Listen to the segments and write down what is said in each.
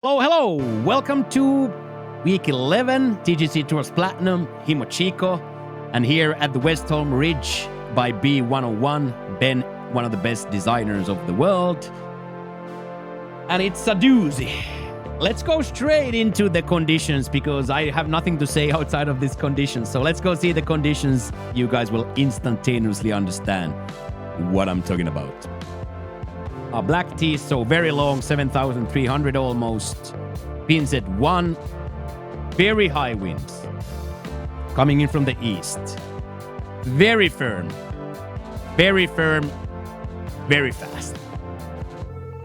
Hello! Welcome to week 11, TGC Tour Platinum, Himochiko, and here at the Westholm Ridge by B101, Ben, one of the best designers of the world. And it's a doozy. Let's go straight into the conditions because I have nothing to say outside of these conditions. So let's go see the conditions. You guys will instantaneously understand what I'm talking about. Black tee, so very long, 7,300 almost. Pins at 1. Very high winds. Coming in from the east. Very firm. Very firm. Very fast.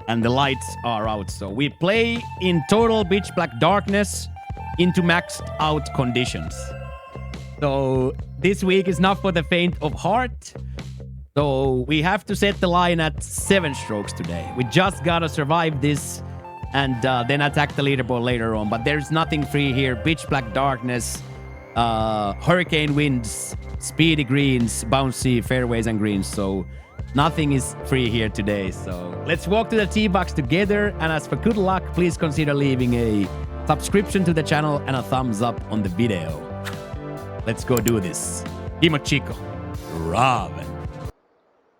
And the lights are out. So we play in total pitch black darkness into maxed out conditions. So this week is not for the faint of heart. So we have to set the line at 7 strokes today. We just gotta survive this and then attack the leaderboard later on. But there's nothing free here. Pitch black darkness, hurricane winds, speedy greens, bouncy fairways and greens. So nothing is free here today. So let's walk to the tee box together. And as for good luck, please consider leaving a subscription to the channel and a thumbs up on the video. Let's go do this. Himochiko. Raven.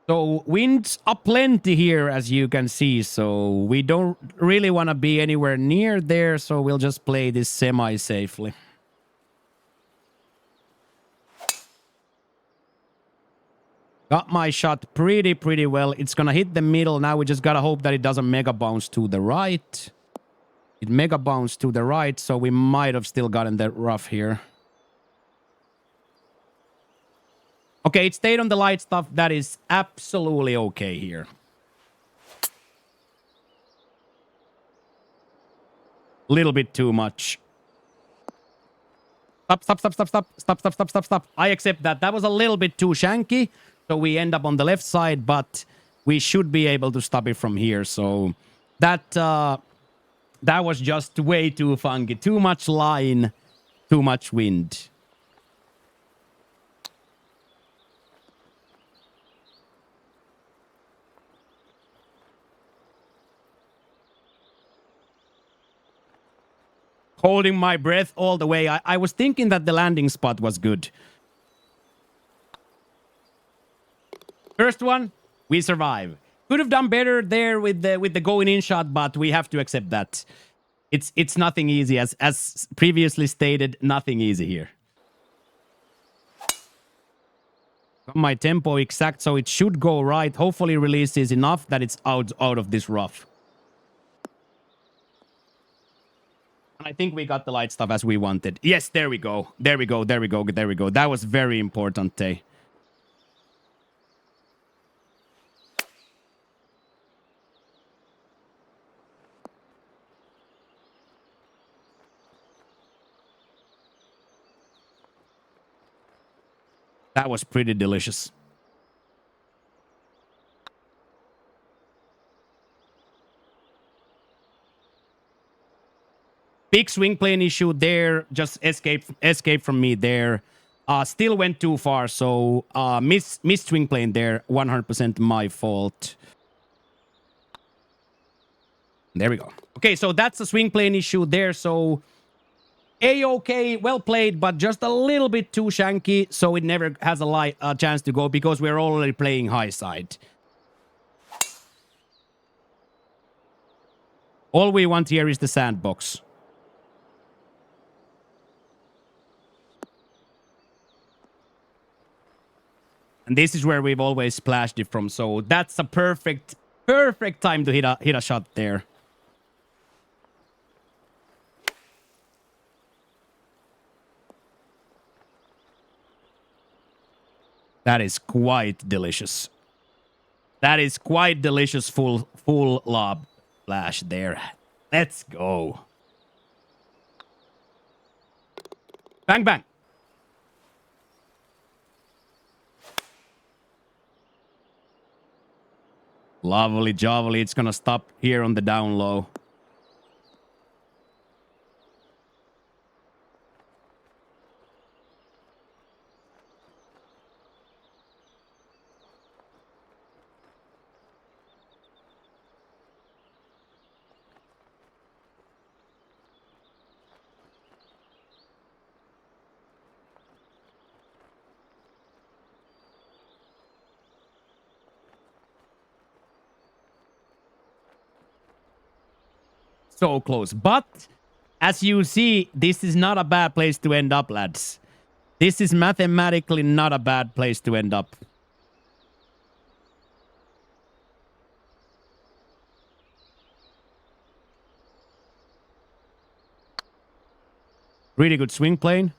So winds are plenty here, as you can see. So we don't really want to be anywhere near there. So we'll just play this semi-safely. Got my shot pretty well. It's going to hit the middle. Now we just got to hope that it doesn't mega bounce to the right. It mega bounced to the right. So we might have still gotten that rough here. Okay, it stayed on the light stuff. That is absolutely okay here. Little bit too much. Stop. I accept that. That was a little bit too shanky. So we end up on the left side, but we should be able to stop it from here. So that was just way too funky. Too much line, too much wind. Holding my breath all the way. I was thinking that the landing spot was good. First one, we survive. Could have done better there with the going in shot, but we have to accept that. It's nothing easy. As previously stated, nothing easy here. Got my tempo exact, so it should go right. Hopefully releases enough that it's out of this rough. I think we got the light stuff as we wanted. Yes, there we go. There we go. That was very important, eh? That was pretty delicious. Big swing plane issue there. Just escape from me there. Still went too far, so missed swing plane there. 100% my fault. There we go. Okay, so that's the swing plane issue there. So A-okay, well played, but just a little bit too shanky, so it never has a chance to go because we're already playing high side. All we want here is the sandbox. And this is where we've always splashed it from. So that's a perfect time to hit a shot there. That is quite delicious. That is quite delicious full lob flash there. Let's go. Bang, bang. Lovely jolly. It's gonna stop here on the down low. So close. But as you see, this is not a bad place to end up, lads. This is mathematically not a bad place to end up. Really good swing plane.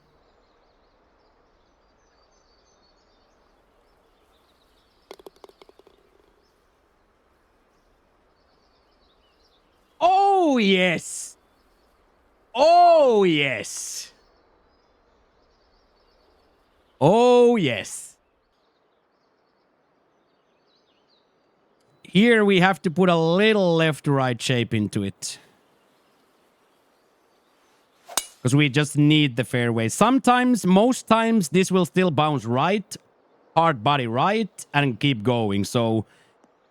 Oh, yes. Oh, yes. Oh, yes. Here we have to put a little left-right shape into it. Because we just need the fairway. Sometimes, most times, this will still bounce right, hard body right, and keep going. So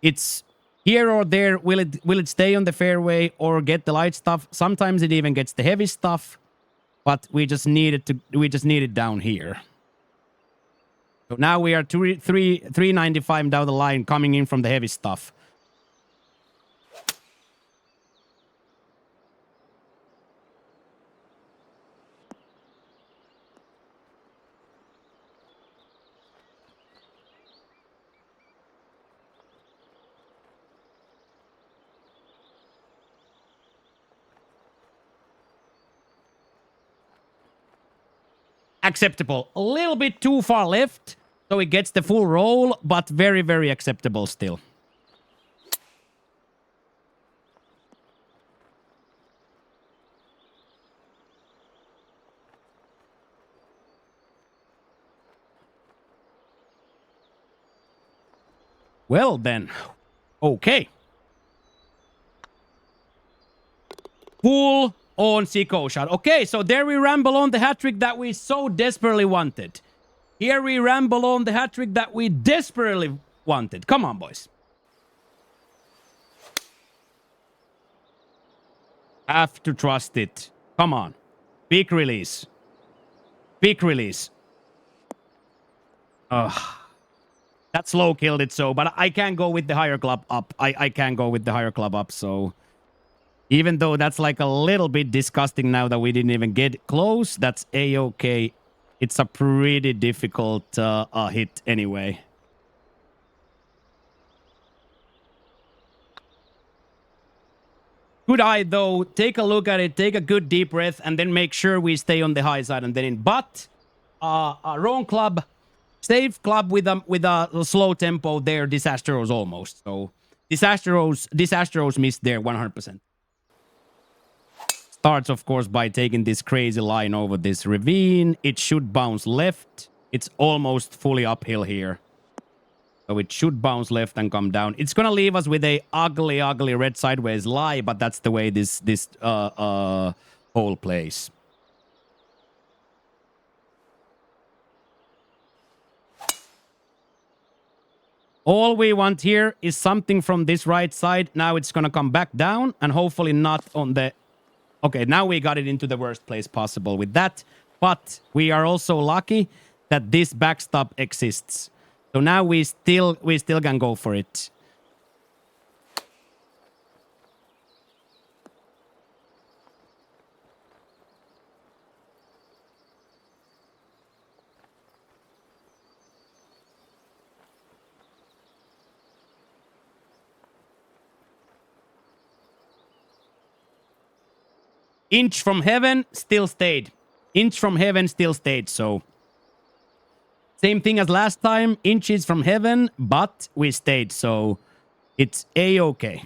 it's here or there. Will it stay on the fairway or get the light stuff? Sometimes it even gets the heavy stuff, but we just need it down here. So now we are 395 down the line, coming in from the heavy stuff. Acceptable. A little bit too far left, so it gets the full roll, but very, very acceptable still. Well then, okay. Full on Sicko shot. Okay, so there we ramble on the hat trick that we so desperately wanted. Here we ramble on the hat trick that we desperately wanted. Come on, boys. Have to trust it. Come on. Big release. Big release. Ugh. That slow killed it so, but I can't go with the higher club up. I can't go with the higher club up, so... Even though that's like a little bit disgusting now that we didn't even get close, that's A-okay. It's a pretty difficult hit anyway. Good eye, though. Take a look at it. Take a good deep breath, and then make sure we stay on the high side and then in. But wrong club, safe club with a slow tempo there. Disastros almost. So Disastros missed there 100%. Starts, of course, by taking this crazy line over this ravine. It should bounce left. It's almost fully uphill here. So it should bounce left and come down. It's going to leave us with a ugly, ugly red sideways lie, but that's the way this hole plays. All we want here is something from this right side. Now it's going to come back down and hopefully not on the... Okay, now we got it into the worst place possible with that. But we are also lucky that this backstop exists. So now we still can go for it. Inch from heaven still stayed. Inch from heaven still stayed, so... Same thing as last time. Inches from heaven, but we stayed, so... It's A-okay.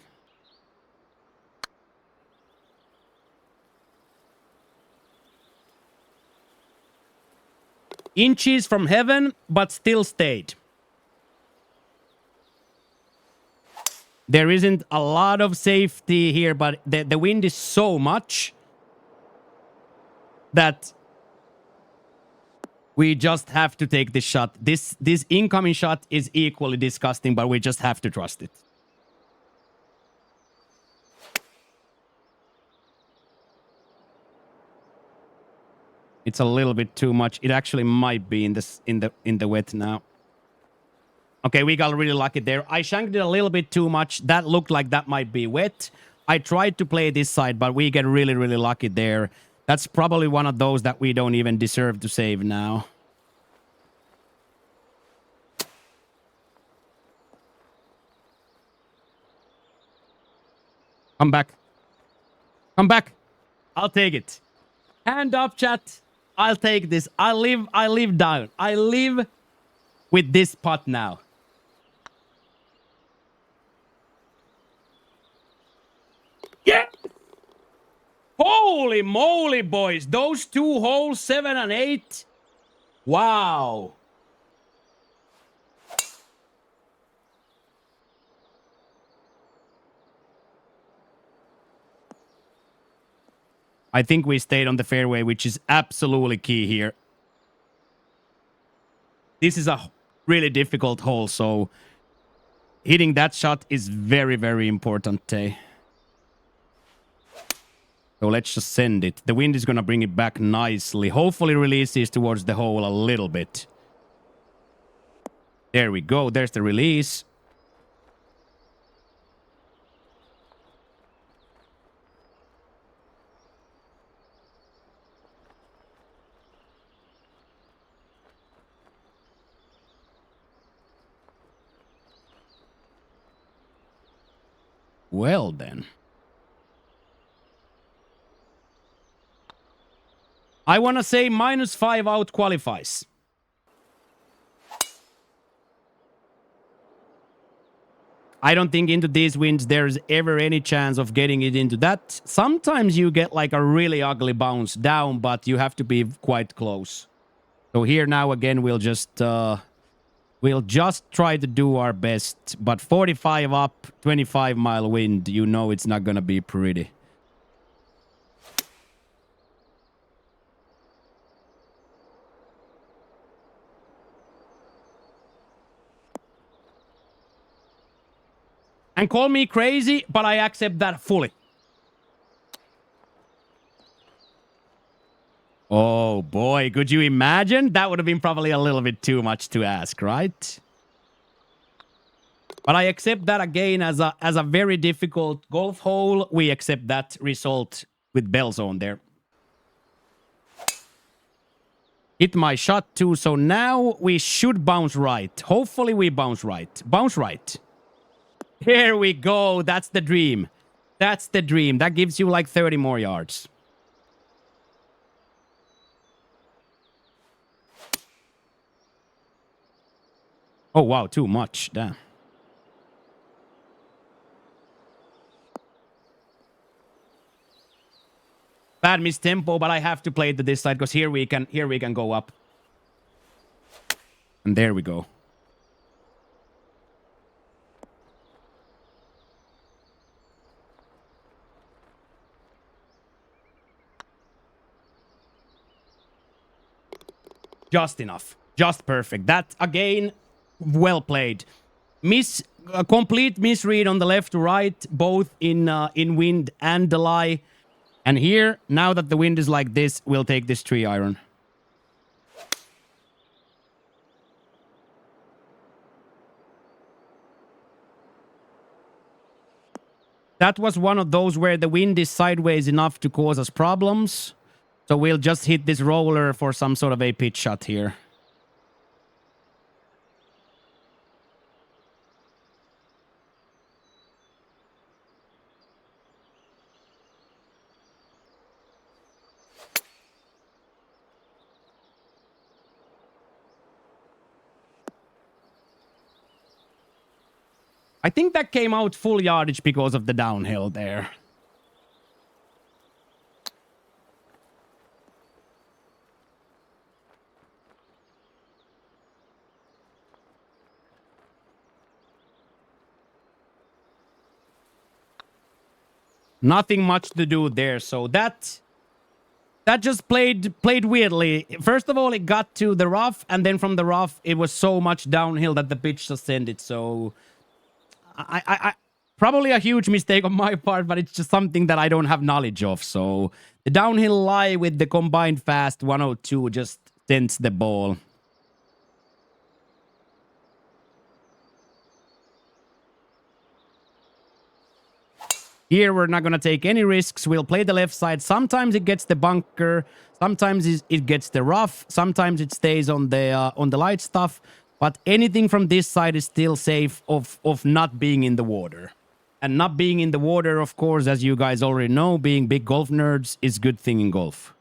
Inches from heaven, but still stayed. There isn't a lot of safety here, but the wind is so much... that we just have to take this shot. This incoming shot is equally disgusting, but we just have to trust it. It's a little bit too much. It actually might be in the wet now. Okay, we got really lucky there. I shanked it a little bit too much. That looked like that might be wet. I tried to play this side, but we get really, really lucky there. That's probably one of those that we don't even deserve to save now. Come back. Come back. I'll take it. Hand up, chat. I'll take this. I live down. I live with this putt now. Yeah! Holy moly, boys. Those two holes, 7 and 8. Wow. I think we stayed on the fairway, which is absolutely key here. This is a really difficult hole, so hitting that shot is very, very important. So let's just send it. The wind is going to bring it back nicely. Hopefully releases towards the hole a little bit. There we go. There's the release. Well, then. I want to say -5 out qualifies. I don't think into these winds there's ever any chance of getting it into that. Sometimes you get like a really ugly bounce down, but you have to be quite close. So here now again, we'll just try to do our best. But 45 up, 25-mile wind, you know it's not going to be pretty. And call me crazy, but I accept that fully. Oh boy, could you imagine? That would have been probably a little bit too much to ask, right? But I accept that again as a very difficult golf hole. We accept that result with bell zone there. Hit my shot too, so now we should bounce right. Hopefully we bounce right. Bounce right. Here we go. That's the dream. That's the dream. That gives you like 30 more yards. Oh, wow. Too much. Damn. Bad miss tempo, but I have to play it to this side because here we can go up. And there we go. Just enough. Just perfect. That, again, well played. A complete misread on the left to right, both in wind and the lie. And here, now that the wind is like this, we'll take this 3-iron. That was one of those where the wind is sideways enough to cause us problems. So we'll just hit this roller for some sort of a pitch shot here. I think that came out full yardage because of the downhill there. Nothing much to do there, so that just played weirdly. First of all, it got to the rough, and then from the rough, it was so much downhill that the pitch just ended. So I probably a huge mistake on my part, but it's just something that I don't have knowledge of. So the downhill lie with the combined fast 102 just sends the ball. Here, we're not going to take any risks. We'll play the left side. Sometimes it gets the bunker. Sometimes it gets the rough. Sometimes it stays on the light stuff. But anything from this side is still safe of not being in the water. And not being in the water, of course, as you guys already know, being big golf nerds is a good thing in golf.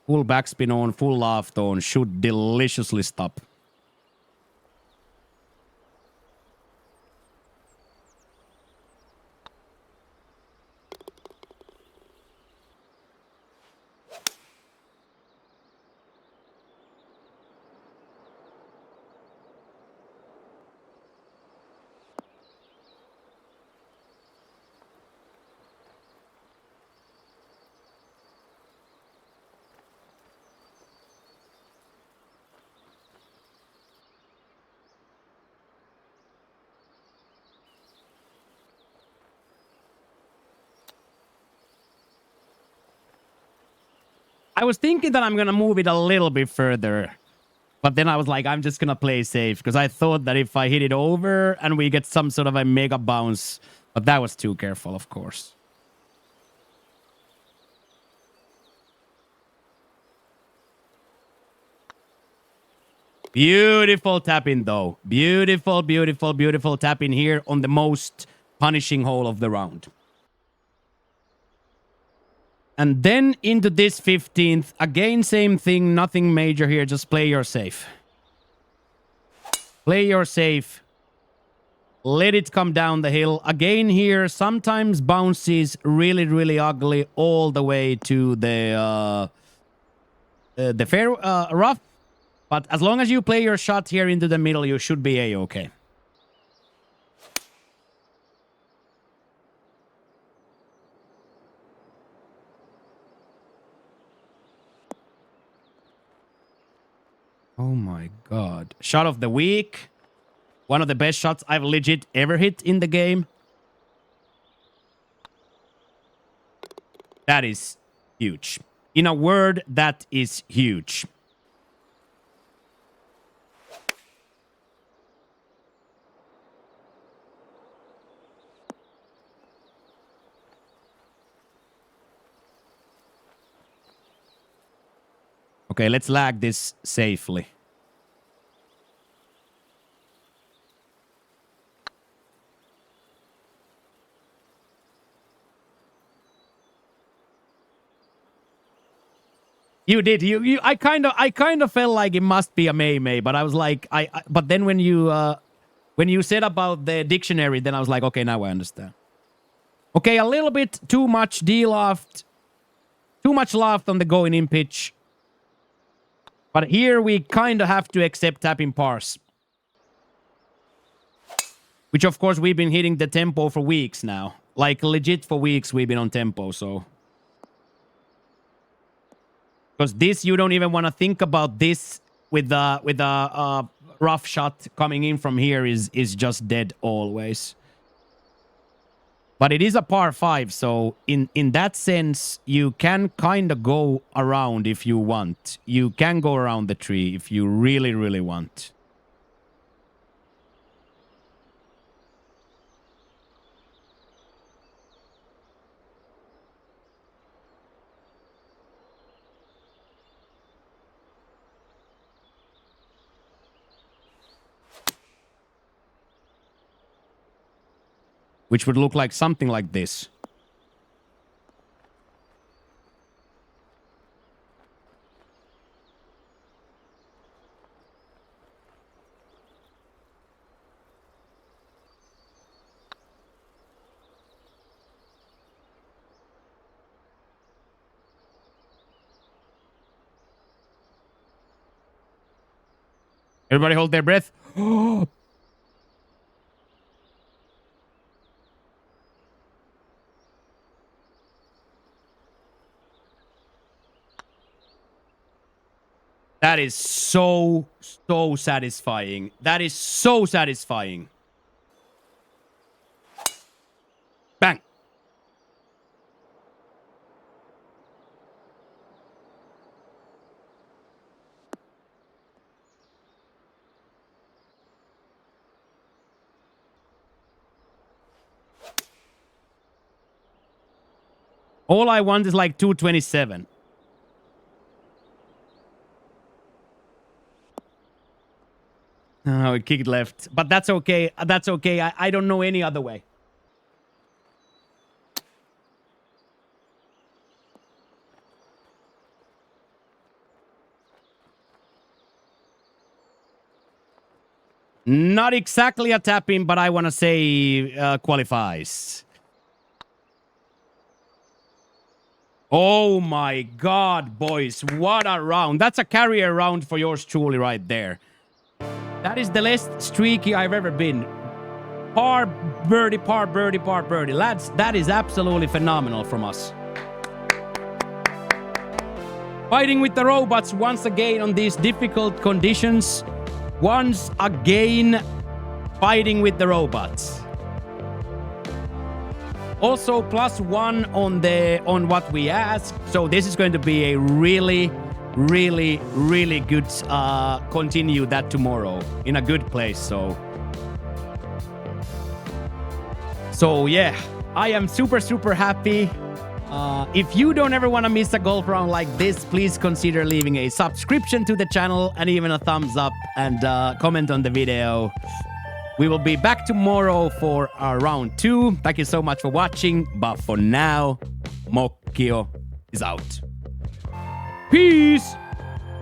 Full backspin on, full loft on, should deliciously stop. I was thinking that I'm going to move it a little bit further. But then I was like, I'm just going to play safe. Because I thought that if I hit it over and we get some sort of a mega bounce. But that was too careful, of course. Beautiful tap-in, though. Beautiful, beautiful, beautiful tap-in here on the most punishing hole of the round. And then into this 15th. Again, same thing. Nothing major here. Just play your safe. Play your safe. Let it come down the hill. Again here, sometimes bounces really, really ugly all the way to the fair rough. But as long as you play your shot here into the middle, you should be A-okay. Oh my god. Shot of the week. One of the best shots I've legit ever hit in the game. That is huge. In a word, that is huge. Okay, let's lag this safely. You did. I kind of felt like it must be a May, but I was like, but then when you said about the dictionary, then I was like, okay, now I understand. Okay, a little bit too much D-loft. Too much loft on the going in pitch. But here we kind of have to accept tapping pars. Which, of course, we've been hitting the tempo for weeks now. Like, legit for weeks we've been on tempo, so... Because this, you don't even want to think about this with the rough shot coming in from here is just dead always. But it is a par 5, so in that sense, you can kind of go around if you want. You can go around the tree if you really, really want. Which would look like something like this. Everybody hold their breath. That is so satisfying. That is so satisfying. Bang. All I want is like 227. Oh, it kicked left. But that's okay. That's okay. I don't know any other way. Not exactly a tap-in, but I want to say qualifies. Oh my God, boys. What a round. That's a carrier round for yours truly right there. That is the least streaky I've ever been. Par, birdie, par, birdie, par, birdie. Lads, that is absolutely phenomenal from us. Fighting with the robots once again on these difficult conditions. Once again, fighting with the robots. Also, +1 on what we asked. So this is going to be a really good continue that tomorrow in a good place. So yeah, I am super happy. If you don't ever want to miss a golf round like this, please consider leaving a subscription to the channel and even a thumbs up and comment on the video. We will be back tomorrow for our round 2. Thank you so much for watching. But for now, Mokkio is out. Peace!